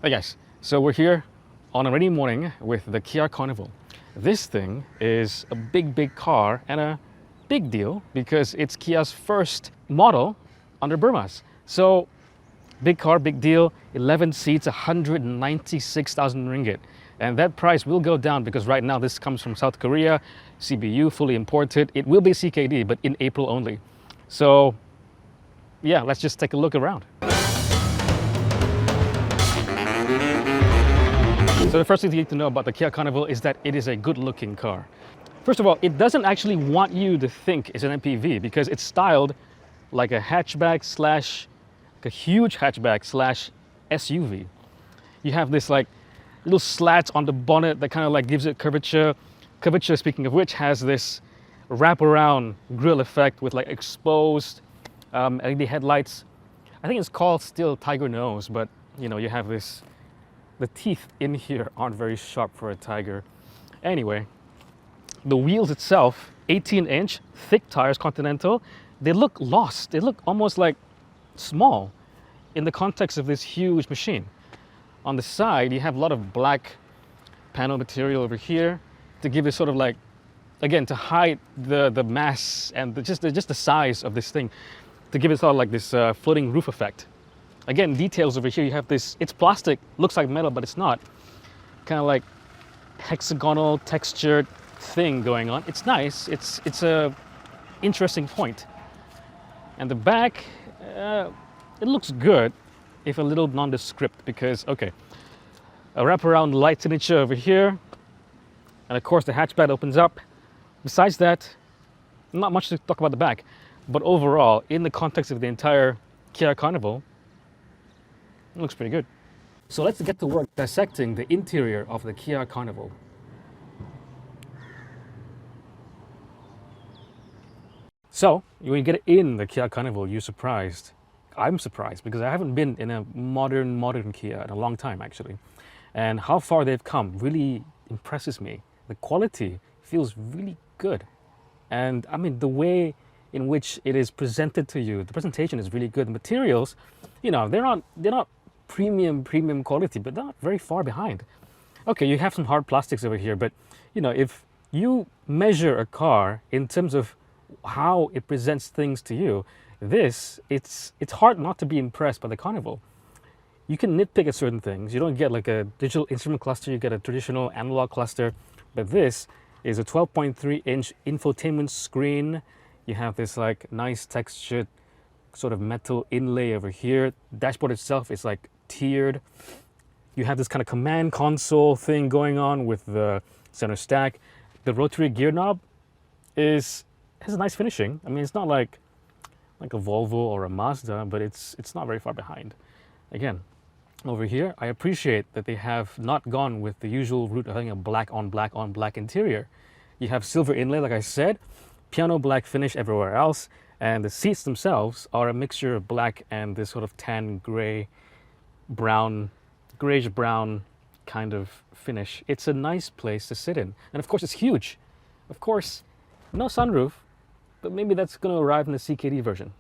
Hey guys, so we're here on a rainy morning with the Kia Carnival. This thing is a big car and a big deal because it's Kia's first model under Burmaz. So big car, big deal, 11 seats, 196,000 ringgit. And that price will go down because right now this comes from South Korea, CBU, fully imported. It will be CKD, but in April only. So yeah, let's just take a look around. So the first thing you need to know about the Kia Carnival is that it is a good-looking car. First of all, it doesn't actually want you to think it's an MPV because it's styled like a hatchback slash, like a huge hatchback slash SUV. You have this like little slats on the bonnet that kind of like gives it curvature. Curvature, speaking of which, has this wraparound grille effect with like exposed LED headlights. I think it's called still Tiger Nose, but you know, you have this. The teeth in here aren't very sharp for a Tiger. Anyway, the wheels itself, 18-inch, thick tires, Continental, they look lost. They look almost like small in the context of this huge machine. On the side, you have a lot of black panel material over here to give it sort of like, again, to hide the mass and just the size of this thing, to give it sort of like this floating roof effect. Again, details over here, you have this, it's plastic, looks like metal, but it's not. Kind of like hexagonal textured thing going on. It's nice, it's a interesting point. And the back, it looks good, if a little nondescript, because, okay, a wraparound light signature over here, and of course the hatchback opens up. Besides that, not much to talk about the back, but overall, in the context of the entire Kia Carnival, it looks pretty good. So let's get to work dissecting the interior of the Kia Carnival. So, when you get in the Kia Carnival, you're surprised. I'm surprised because I haven't been in a modern Kia in a long time actually. And how far they've come really impresses me. The quality feels really good. And I mean, the way in which it is presented to you, the presentation is really good. The materials, you know, they're not premium quality, but not very far behind. Okay, you have some hard plastics over here, but you know, if you measure a car in terms of how it presents things to you, it's hard not to be impressed by the Carnival. You can nitpick at certain things. You don't get like a digital instrument cluster, you get a traditional analog cluster, but this is a 12.3-inch infotainment screen. You have this like nice textured sort of metal inlay over here. Dashboard itself is like tiered. You have this kind of command console thing going on with the center stack. The rotary gear knob has a nice finishing. I mean, it's not like a Volvo or a Mazda, but it's not very far behind. Again, over here, I appreciate that they have not gone with the usual route of having a black on black interior. You have silver inlay, like I said, piano black finish everywhere else, and the seats themselves are a mixture of black and this sort of tan gray brown, grayish brown kind of finish. It's a nice place to sit in. And of course, it's huge. Of course, no sunroof, but maybe that's going to arrive in the CKD version.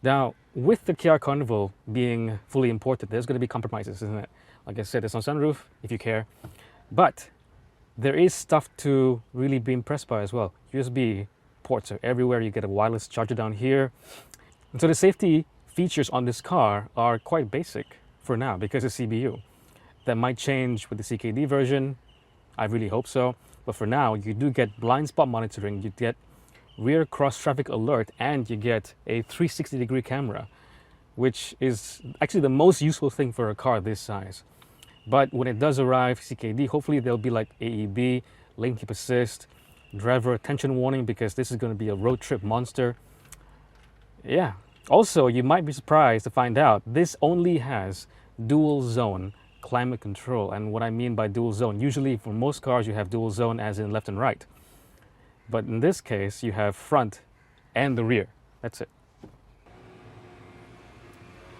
Now, with the Kia Carnival being fully imported, there's going to be compromises, isn't it? Like I said, there's no sunroof, if you care. But there is stuff to really be impressed by as well. USB ports are everywhere. You get a wireless charger down here. And so the safety features on this car are quite basic for now because it's CBU. That might change with the CKD version. I really hope so. But for now, you do get blind spot monitoring, you get rear cross traffic alert, and you get a 360-degree camera, which is actually the most useful thing for a car this size. But when it does arrive, CKD, hopefully there'll be like AEB, lane keep assist, driver attention warning, because this is going to be a road trip monster. Yeah. Also, you might be surprised to find out this only has dual zone climate control. And what I mean by dual zone, usually for most cars you have dual zone as in left and right. But in this case, you have front and the rear. That's it.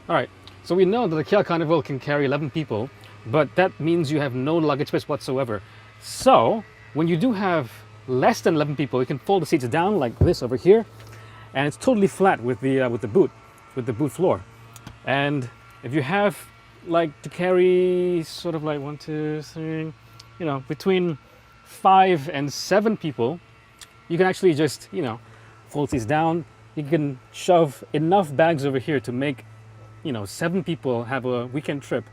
All right, so we know that the Kia Carnival can carry 11 people, but that means you have no luggage space whatsoever. So when you do have less than 11 people, you can fold the seats down like this over here, and it's totally flat with the boot floor. And if you have like to carry sort of like 1, 2, 3, between 5 and 7 people, you can actually just, fold these down. You can shove enough bags over here to make, 7 people have a weekend trip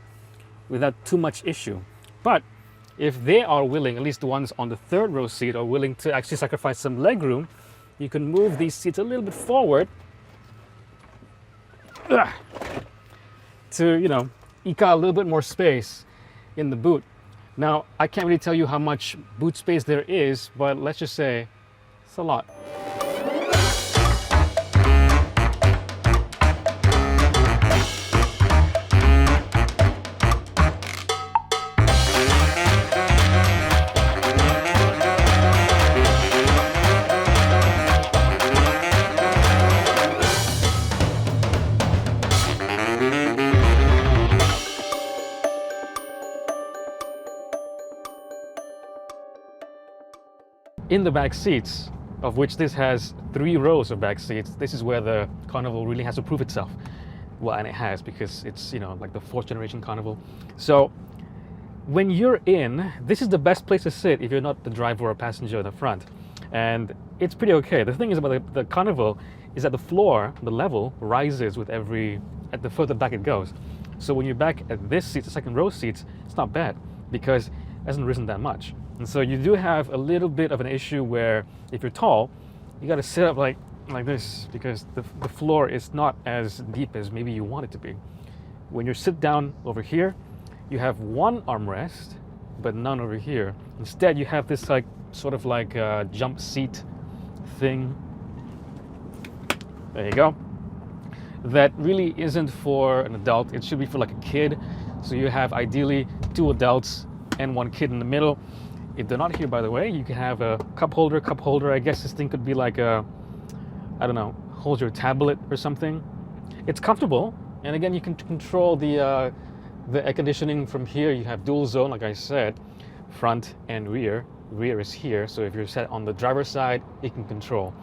without too much issue. But if they are willing, at least the ones on the third row seat are willing to actually sacrifice some leg room, you can move these seats a little bit forward to, eke out a little bit more space in the boot. Now, I can't really tell you how much boot space there is, but let's just say it's a lot. In the back seats, of which this has 3 rows of back seats, this is where the Carnival really has to prove itself. Well, and it has, because it's, like the 4th generation Carnival. So when you're in, this is the best place to sit if you're not the driver or passenger in the front. And it's pretty okay. The thing is about the Carnival is that the floor, the level, rises with at the further back it goes. So when you're back at this seat, the second row seats, it's not bad because it hasn't risen that much. And so you do have a little bit of an issue where if you're tall, you got to sit up like this because the floor is not as deep as maybe you want it to be. When you sit down over here, you have one armrest, but none over here. Instead, you have this sort of like a jump seat thing. There you go. That really isn't for an adult. It should be for like a kid. So you have ideally 2 adults and 1 kid in the middle. If they're not here, by the way, you can have a cup holder. I guess this thing could be like I don't know, hold your tablet or something. It's comfortable, and again, you can control the air conditioning from here. You have dual zone, like I said, front and rear. Rear is here, so if you're set on the driver's side, you can control.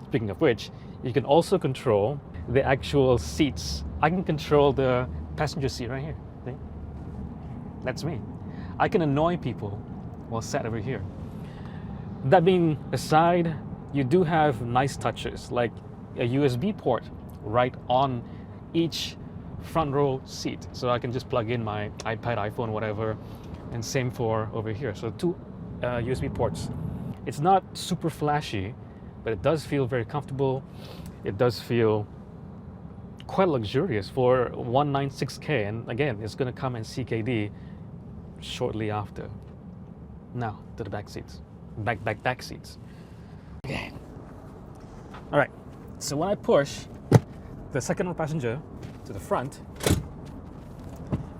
Speaking of which, you can also control the actual seats. I can control the passenger seat right here. See? That's me. I can annoy people while sat over here. That being aside, you do have nice touches like a USB port right on each front row seat, so I can just plug in my iPad, iPhone, whatever, and same for over here. So 2 USB ports. It's not super flashy, but it does feel very comfortable. It does feel quite luxurious for 196K, and again, it's going to come in CKD shortly after. Now to the back seats, back seats. Okay. All right. So when I push the second row passenger to the front,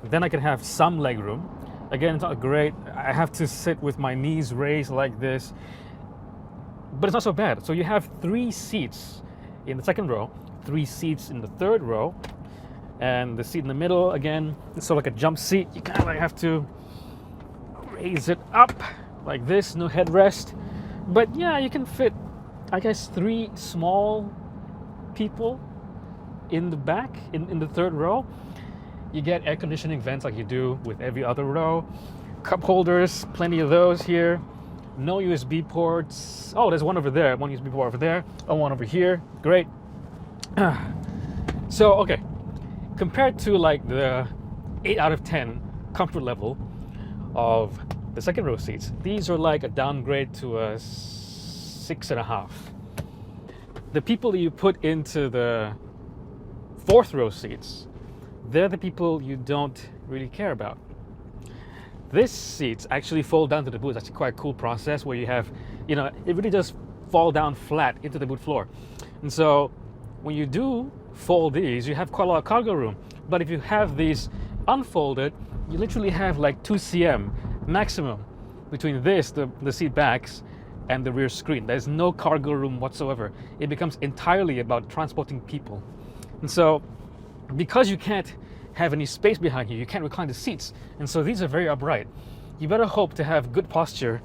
then I can have some leg room. Again, it's not great. I have to sit with my knees raised like this, but it's not so bad. So you have 3 seats in the second row, 3 seats in the third row, and the seat in the middle, again, it's sort of like a jump seat. You kind of like have to raise it up like this, no headrest. But yeah, you can fit, I guess, 3 small people in the back, in the third row. You get air conditioning vents like you do with every other row. Cup holders, plenty of those here. No USB ports. Oh, there's one over there, 1 USB port over there, and 1 over here. Great. So, okay, compared to like the 8 out of 10 comfort level of the second row seats, these are like a downgrade to a 6.5. The people that you put into the 4th row seats, they're the people you don't really care about. This seats actually fold down to the boot. It's actually quite a cool process where you have, it really does fall down flat into the boot floor. And so when you do fold these, you have quite a lot of cargo room. But if you have these unfolded, you literally have like 2 cm maximum between this, the seat backs, and the rear screen. There's no cargo room whatsoever. It becomes entirely about transporting people. And so because you can't have any space behind you, you can't recline the seats. And so these are very upright. You better hope to have good posture.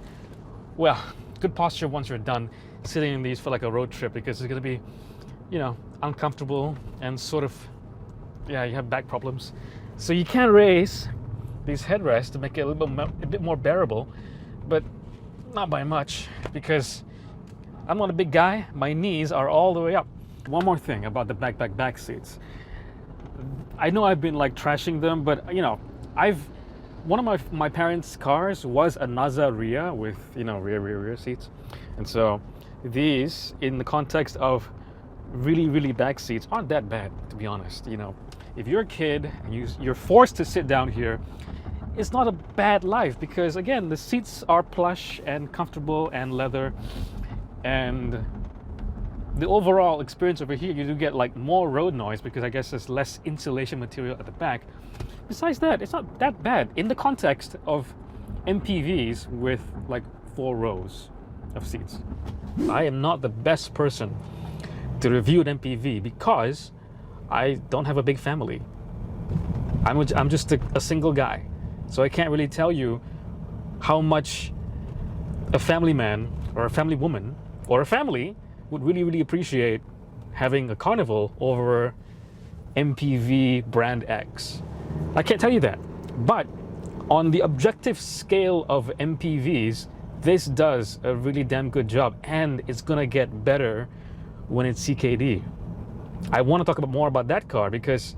Well, good posture once you're done sitting in these for like a road trip, because it's going to be, uncomfortable and sort of, you have back problems. So you can raise these headrests to make it a bit more bearable, but not by much, because I'm not a big guy. My knees are all the way up. One more thing about the back seats. I know I've been like trashing them, but you know, one of my parents' cars was a Naza Ria with, you know, rear seats, and so these, in the context of really back seats, aren't that bad, to be honest. You know, if you're a kid and you're forced to sit down here, it's not a bad life, because again, the seats are plush and comfortable and leather, and the overall experience over here, you do get like more road noise because I guess there's less insulation material at the back. Besides that, it's not that bad in the context of MPVs with like 4 rows of seats. I am not the best person to review an MPV because I don't have a big family. I'm just a single guy, so I can't really tell you how much a family man or a family woman or a family would really appreciate having a Carnival over MPV brand X. I can't tell you that, but on the objective scale of MPVs, this does a really damn good job, and it's gonna get better when it's CKD. I want to talk more about that car because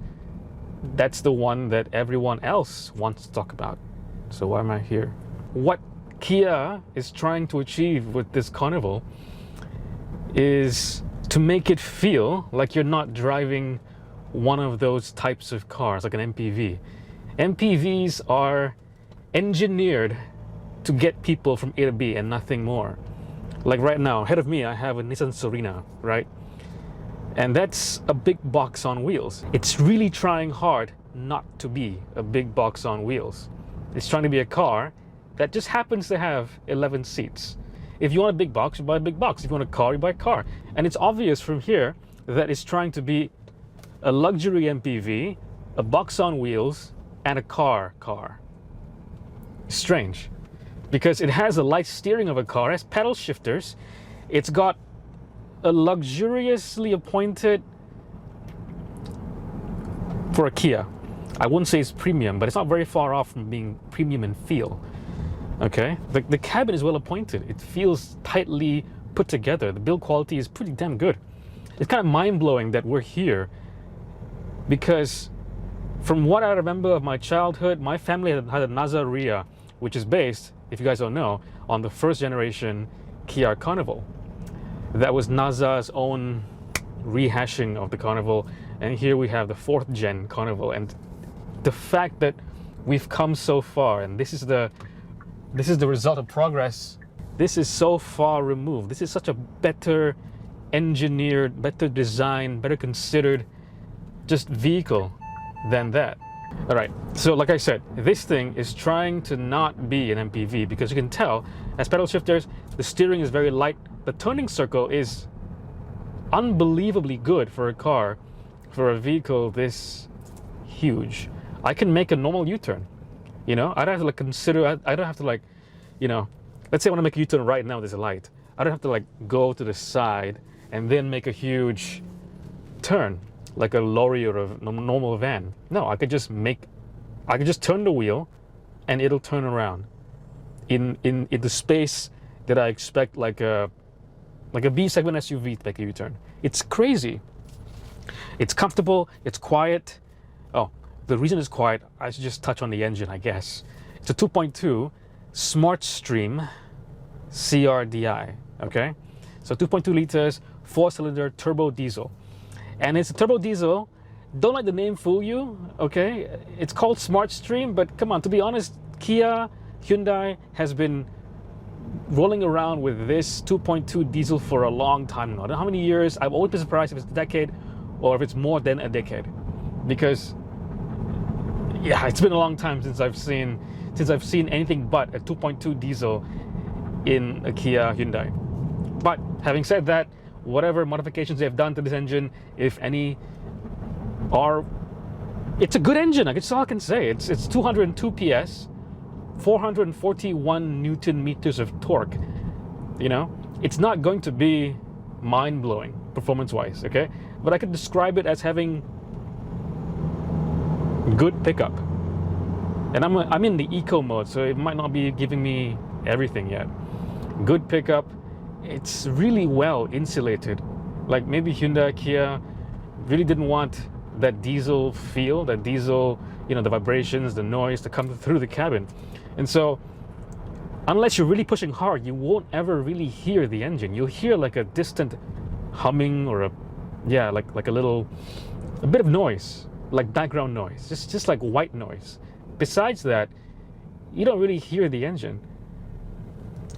that's the one that everyone else wants to talk about. So why am I here? What Kia is trying to achieve with this Carnival is to make it feel like you're not driving one of those types of cars, like an MPV. MPVs are engineered to get people from A to B and nothing more. Like right now, ahead of me, I have a Nissan Serena, right? And that's a big box on wheels. It's really trying hard not to be a big box on wheels. It's trying to be a car that just happens to have 11 seats. If you want a big box, you buy a big box. If you want a car, you buy a car. And it's obvious from here that it's trying to be a luxury MPV, a box on wheels, and a car. Strange, because it has a light steering of a car, it has pedal shifters, it's got a luxuriously appointed, for a Kia, I wouldn't say it's premium, but it's not very far off from being premium in feel. Okay, the cabin is well appointed. It feels tightly put together. The build quality is pretty damn good. It's kind of mind-blowing that we're here, because from what I remember of my childhood, my family had a Naza Ria, which is based, if you guys don't know, on the first generation Kia Carnival. That was Naza's own rehashing of the Carnival, and here we have the 4th gen Carnival. And the fact that we've come so far, and this is the result of progress. This is so far removed. This is such a better engineered, better designed, better considered just vehicle than that. All right, so like I said, this thing is trying to not be an MPV, because you can tell as pedal shifters, the steering is very light. The turning circle is unbelievably good for a car, for a vehicle this huge. I can make a normal U-turn. You know, I don't have to like consider, I don't have to like, you know, let's say I want to make a U-turn right now, there's a light. I don't have to like go to the side and then make a huge turn like a lorry or a normal van. No, I could just turn the wheel and it'll turn around in the space that I expect like a B segment SUV to make a U-turn. It's crazy. It's comfortable, it's quiet. Oh, the reason it's quiet, I should just touch on the engine, I guess. It's a 2.2 SmartStream CRDI, okay? So 2.2 liters, 4-cylinder turbo diesel. And it's a turbo diesel. Don't let the name fool you, okay? It's called SmartStream, but come on, to be honest, Kia, Hyundai has been rolling around with this 2.2 diesel for a long time now. I don't know how many years. I've always been surprised if it's a decade or if it's more than a decade, because yeah, it's been a long time since I've seen anything but a 2.2 diesel in a Kia Hyundai. But having said that, whatever modifications they've done to this engine, if any, it's a good engine. That's all I can say. It's 202 PS, 441 Newton meters of torque. You know, it's not going to be mind-blowing performance-wise, okay? But I could describe it as having good pickup. And I'm in the eco mode, so it might not be giving me everything yet. Good pickup. It's really well insulated. Like maybe Hyundai, Kia really didn't want that diesel feel, that diesel, the vibrations, the noise to come through the cabin. And so unless you're really pushing hard, you won't ever really hear the engine. You'll hear like a distant humming or a bit of noise, like background noise, just like white noise. Besides that, you don't really hear the engine.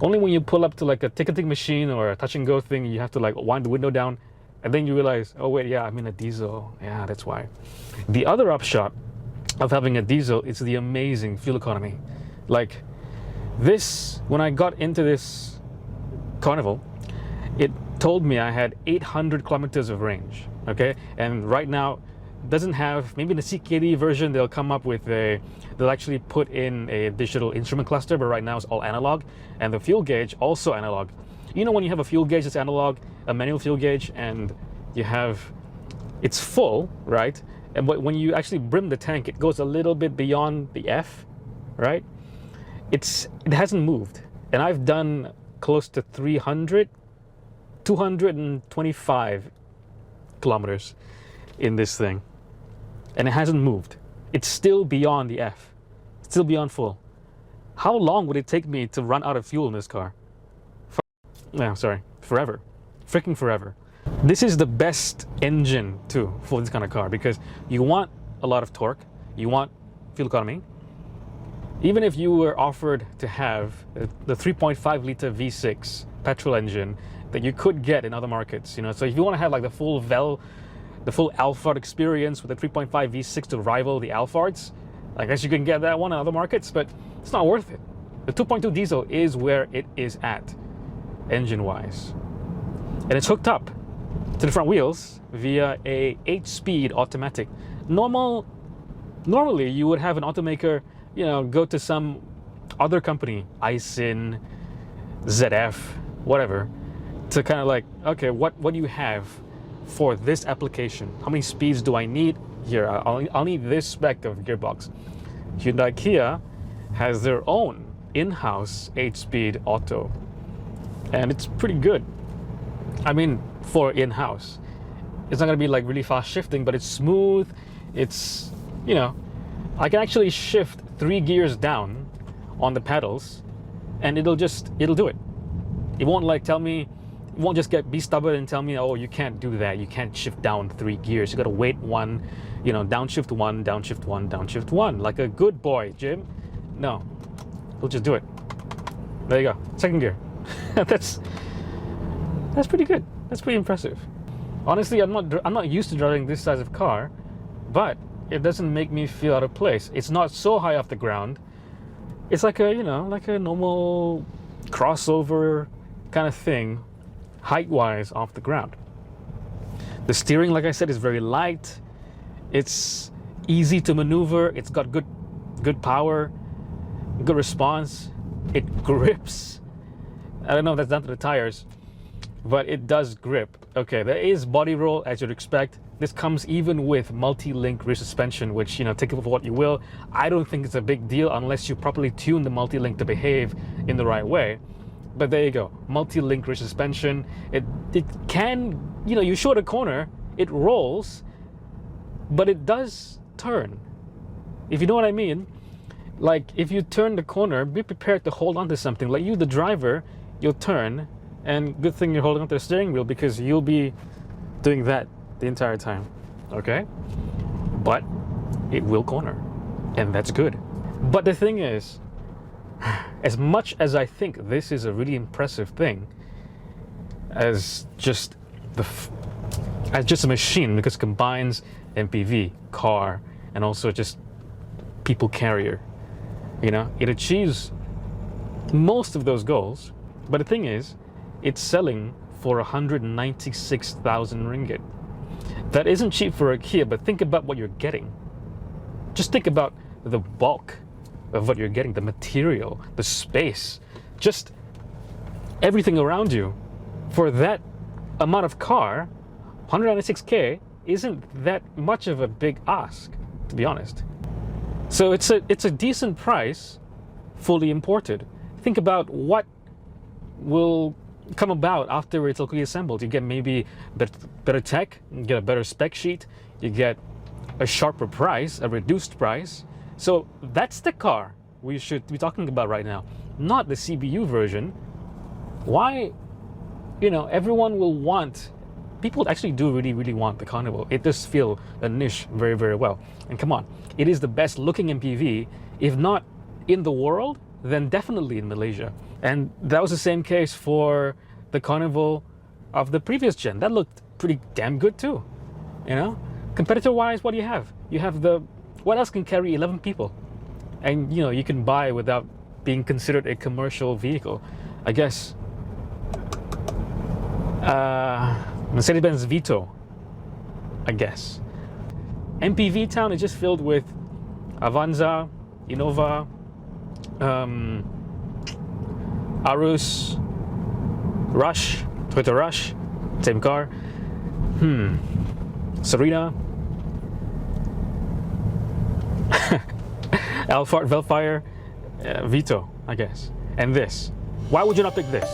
Only when you pull up to like a ticketing machine or a touch and go thing, you have to like wind the window down, and then you realize, oh wait, yeah, I'm in a diesel. Yeah, that's why. The other upshot of having a diesel is the amazing fuel economy. Like this, when I got into this Carnival, it told me I had 800 kilometers of range. Okay, and right now doesn't have, maybe in the CKD version they'll come up with they'll actually put in a digital instrument cluster, but right now it's all analog, and the fuel gauge also analog. When you have a fuel gauge that's analog, a manual fuel gauge, and it's full, right? And when you actually brim the tank, it goes a little bit beyond the F, right? It hasn't moved, and I've done close to 225 kilometers in this thing, and it hasn't moved. It's still beyond the F, still beyond full. How long would it take me to run out of fuel in this car? Forever. Freaking forever. This is the best engine too for this kind of car, because you want a lot of torque, you want fuel economy. Even if you were offered to have the 3.5 liter V6 petrol engine that you could get in other markets, so if you want to have like the full Alphard experience with the 3.5 V6 to rival the Alphards, I guess you can get that one in other markets, but it's not worth it. The 2.2 diesel is where it is at, engine-wise. And it's hooked up to the front wheels via a 8-speed automatic. Normally, you would have an automaker, go to some other company, Aisin, ZF, whatever, to kind of like, okay, what do you have for this application? How many speeds do I need? Here, I'll need this spec of gearbox. Hyundai Kia has their own in-house 8-speed auto, and it's pretty good. I mean, for in-house, it's not going to be like really fast shifting, but it's smooth. It's, I can actually shift 3 gears down on the pedals, and it'll do it. It won't like tell me, it won't just be stubborn and tell me, oh, you can't do that. You can't shift down 3 gears. You got to wait one, downshift one, downshift one, downshift one, like a good boy, Jim. No, he'll just do it. There you go, second gear. That's pretty good. That's pretty impressive. Honestly, I'm not used to driving this size of car, but it doesn't make me feel out of place. It's not so high off the ground. It's like a normal crossover kind of thing, height-wise off the ground. The steering, like I said, is very light. It's easy to maneuver. It's got good power, good response. It grips. I don't know if that's down to the tires, but it does grip. Okay, there is body roll, as you'd expect. This comes even with multi-link rear suspension, which, take it for what you will. I don't think it's a big deal unless you properly tune the multi-link to behave in the right way. But there you go, multi-link rear suspension. It can, you show the corner, it rolls, but it does turn. If you know what I mean. Like, if you turn the corner, be prepared to hold on to something. Like you, the driver, you'll turn, and good thing you're holding onto the steering wheel, because you'll be doing that the entire time, okay? But it will corner, and that's good. But the thing is, as much as I think this is a really impressive thing, as just a machine, because it combines MPV, car, and also just people carrier, it achieves most of those goals. But the thing is, it's selling for 196,000 ringgit. That isn't cheap for a Kia, but think about what you're getting. Just think about the bulk of what you're getting, the material, the space, just everything around you. For that amount of car, 196K isn't that much of a big ask, to be honest. So it's a decent price, fully imported. Think about what will come about after it's locally assembled. You get maybe better tech, you get a better spec sheet, you get a sharper price, a reduced price. So that's the car we should be talking about right now, not the CBU version. Why, everyone will want, people actually do really want the Carnival. It does fill a niche very well. And come on, it is the best looking MPV, if not in the world, then definitely in Malaysia. And that was the same case for the Carnival of the previous gen. That looked pretty damn good too. Competitor wise, what do you have? You have what else can carry 11 people? And you can buy without being considered a commercial vehicle. I guess Mercedes-Benz Vito, I guess. MPV town is just filled with Avanza, Innova, Arus, Rush, Toyota Rush, same car. Serena, Alphard, Velfire, Vito, I guess. And this. Why would you not pick this?